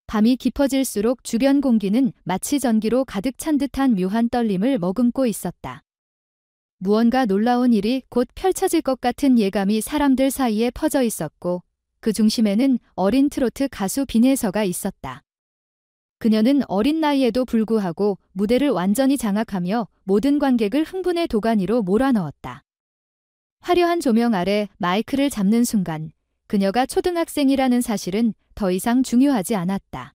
밤이 깊어질수록 주변 공기는 마치 전기로 가득 찬 듯한 묘한 떨림을 머금고 있었다. 무언가 놀라운 일이 곧 펼쳐질 것 같은 예감이 사람들 사이에 퍼져 있었고 그 중심에는 어린 트로트 가수 빈혜서가 있었다. 그녀는 어린 나이에도 불구하고 무대를 완전히 장악하며 모든 관객을 흥분의 도가니로 몰아넣었다. 화려한 조명 아래 마이크를 잡는 순간 그녀가 초등학생이라는 사실은 더 이상 중요하지 않았다.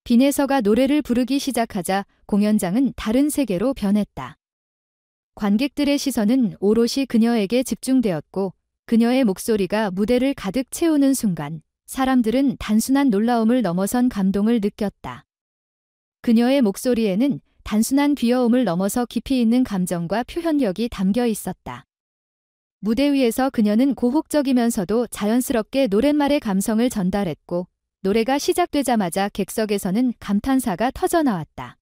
빈혜서가 노래를 부르기 시작하자 공연장은 다른 세계로 변했다. 관객들의 시선은 오롯이 그녀에게 집중되었고 그녀의 목소리가 무대를 가득 채우는 순간 사람들은 단순한 놀라움을 넘어선 감동을 느꼈다. 그녀의 목소리에는 단순한 귀여움을 넘어서 깊이 있는 감정과 표현력이 담겨 있었다. 무대 위에서 그녀는 고혹적이면서도 자연스럽게 노랫말의 감성을 전달했고 노래가 시작되자마자 객석에서는 감탄사가 터져나왔다.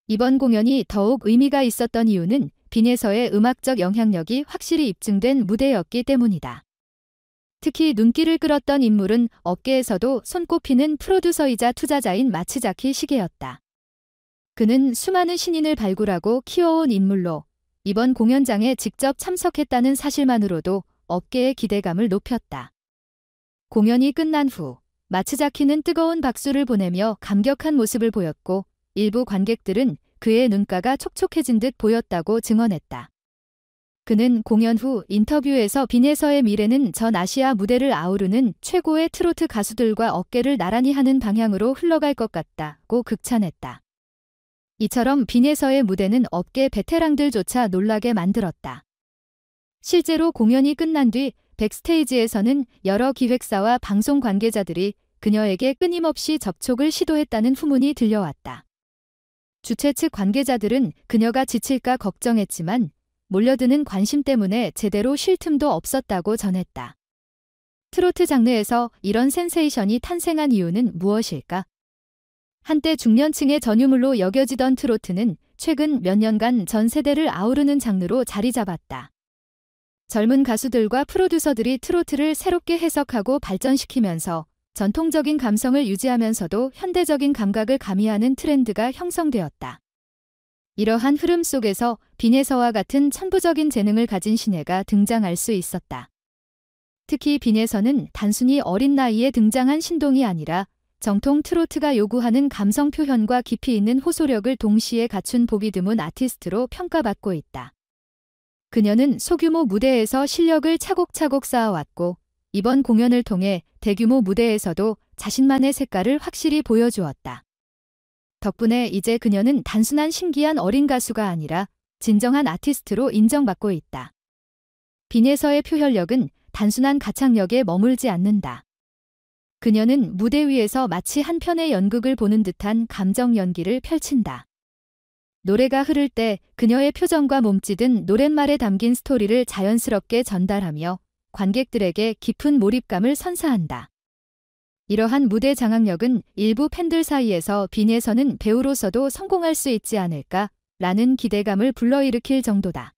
이번 공연이 더욱 의미가 있었던 이유는 빈혜서의 음악적 영향력이 확실히 입증된 무대였기 때문이다. 특히 눈길을 끌었던 인물은 업계에서도 손꼽히는 프로듀서이자 투자자인 마츠자키 시게였다. 그는 수많은 신인을 발굴하고 키워온 인물로 이번 공연장에 직접 참석했다는 사실만으로도 업계의 기대감을 높였다. 공연이 끝난 후 마츠자키는 뜨거운 박수를 보내며 감격한 모습을 보였고 일부 관객들은 그의 눈가가 촉촉해진 듯 보였다고 증언했다. 그는 공연 후 인터뷰에서 빈혜서의 미래는 전 아시아 무대를 아우르는 최고의 트로트 가수들과 어깨를 나란히 하는 방향으로 흘러갈 것 같다고 극찬했다. 이처럼 빈혜서의 무대는 업계 베테랑들조차 놀라게 만들었다. 실제로 공연이 끝난 뒤 백스테이지에서는 여러 기획사와 방송 관계자들이 그녀에게 끊임없이 접촉을 시도했다는 후문이 들려왔다. 주최 측 관계자들은 그녀가 지칠까 걱정했지만 몰려드는 관심 때문에 제대로 쉴 틈도 없었다고 전했다. 트로트 장르에서 이런 센세이션이 탄생한 이유는 무엇일까? 한때 중년층의 전유물로 여겨지던 트로트는 최근 몇 년간 전 세대를 아우르는 장르로 자리 잡았다. 젊은 가수들과 프로듀서들이 트로트를 새롭게 해석하고 발전시키면서 전통적인 감성을 유지하면서도 현대적인 감각을 가미하는 트렌드가 형성되었다. 이러한 흐름 속에서 빈혜서와 같은 천부적인 재능을 가진 신예가 등장할 수 있었다. 특히 빈혜서는 단순히 어린 나이에 등장한 신동이 아니라 정통 트로트가 요구하는 감성 표현과 깊이 있는 호소력을 동시에 갖춘 보기 드문 아티스트로 평가받고 있다. 그녀는 소규모 무대에서 실력을 차곡차곡 쌓아왔고 이번 공연을 통해 대규모 무대에서도 자신만의 색깔을 확실히 보여주었다. 덕분에 이제 그녀는 단순한 신기한 어린 가수가 아니라 진정한 아티스트로 인정받고 있다. 빈혜서의 표현력은 단순한 가창력에 머물지 않는다. 그녀는 무대 위에서 마치 한 편의 연극을 보는 듯한 감정 연기를 펼친다. 노래가 흐를 때 그녀의 표정과 몸짓은 노랫말에 담긴 스토리를 자연스럽게 전달하며 관객들에게 깊은 몰입감을 선사한다. 이러한 무대 장악력은 일부 팬들 사이에서 빈혜서는 배우로서도 성공할 수 있지 않을까라는 기대감을 불러일으킬 정도다.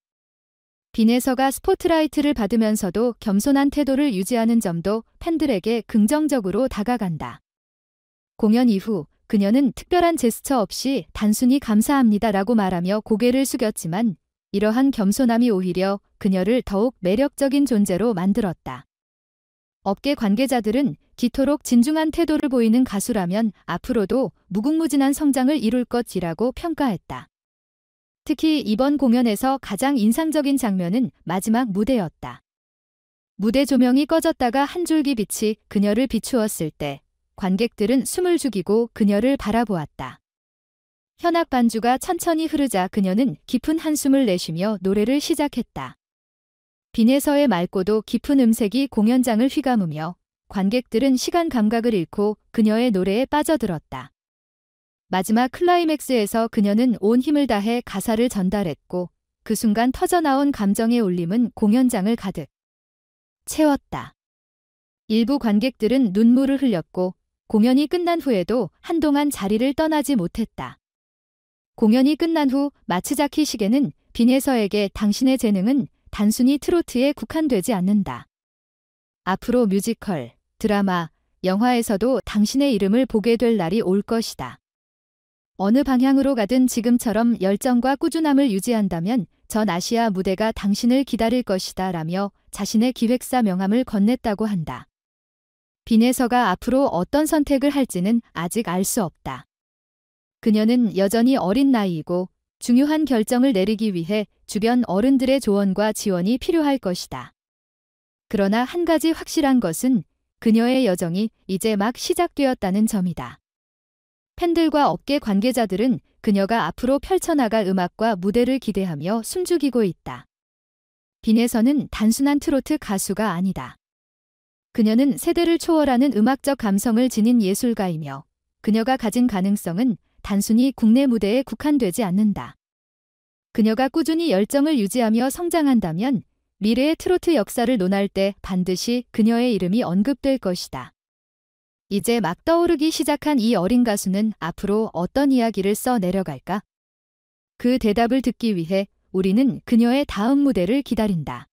빈혜서가 스포트라이트를 받으면서도 겸손한 태도를 유지하는 점도 팬들에게 긍정적으로 다가간다. 공연 이후 그녀는 특별한 제스처 없이 단순히 감사합니다라고 말하며 고개를 숙였지만 이러한 겸손함이 오히려 그녀를 더욱 매력적인 존재로 만들었다. 업계 관계자들은 기토록 진중한 태도를 보이는 가수라면 앞으로도 무궁무진한 성장을 이룰 것이라고 평가했다. 특히 이번 공연에서 가장 인상적인 장면은 마지막 무대였다. 무대 조명이 꺼졌다가 한 줄기 빛이 그녀를 비추었을 때 관객들은 숨을 죽이고 그녀를 바라보았다. 현악 반주가 천천히 흐르자 그녀는 깊은 한숨을 내쉬며 노래를 시작했다. 빈혜서의 맑고도 깊은 음색이 공연장을 휘감으며 관객들은 시간 감각을 잃고 그녀의 노래에 빠져들었다. 마지막 클라이맥스에서 그녀는 온 힘을 다해 가사를 전달했고 그 순간 터져나온 감정의 울림은 공연장을 가득 채웠다. 일부 관객들은 눈물을 흘렸고 공연이 끝난 후에도 한동안 자리를 떠나지 못했다. 공연이 끝난 후 마츠자키 시게는 빈혜서에게 당신의 재능은 단순히 트로트에 국한되지 않는다. 앞으로 뮤지컬, 드라마, 영화에서도 당신의 이름을 보게 될 날이 올 것이다. 어느 방향으로 가든 지금처럼 열정과 꾸준함을 유지한다면 전 아시아 무대가 당신을 기다릴 것이다 라며 자신의 기획사 명함을 건넸다고 한다. 빈에서가 앞으로 어떤 선택을 할지는 아직 알 수 없다. 그녀는 여전히 어린 나이이고 중요한 결정을 내리기 위해 주변 어른들의 조언과 지원이 필요할 것이다. 그러나 한 가지 확실한 것은 그녀의 여정이 이제 막 시작되었다는 점이다. 팬들과 업계 관계자들은 그녀가 앞으로 펼쳐나갈 음악과 무대를 기대하며 숨죽이고 있다. 빈에서는 단순한 트로트 가수가 아니다. 그녀는 세대를 초월하는 음악적 감성을 지닌 예술가이며 그녀가 가진 가능성은 단순히 국내 무대에 국한되지 않는다. 그녀가 꾸준히 열정을 유지하며 성장한다면 미래의 트로트 역사를 논할 때 반드시 그녀의 이름이 언급될 것이다. 이제 막 떠오르기 시작한 이 어린 가수는 앞으로 어떤 이야기를 써 내려갈까? 그 대답을 듣기 위해 우리는 그녀의 다음 무대를 기다린다.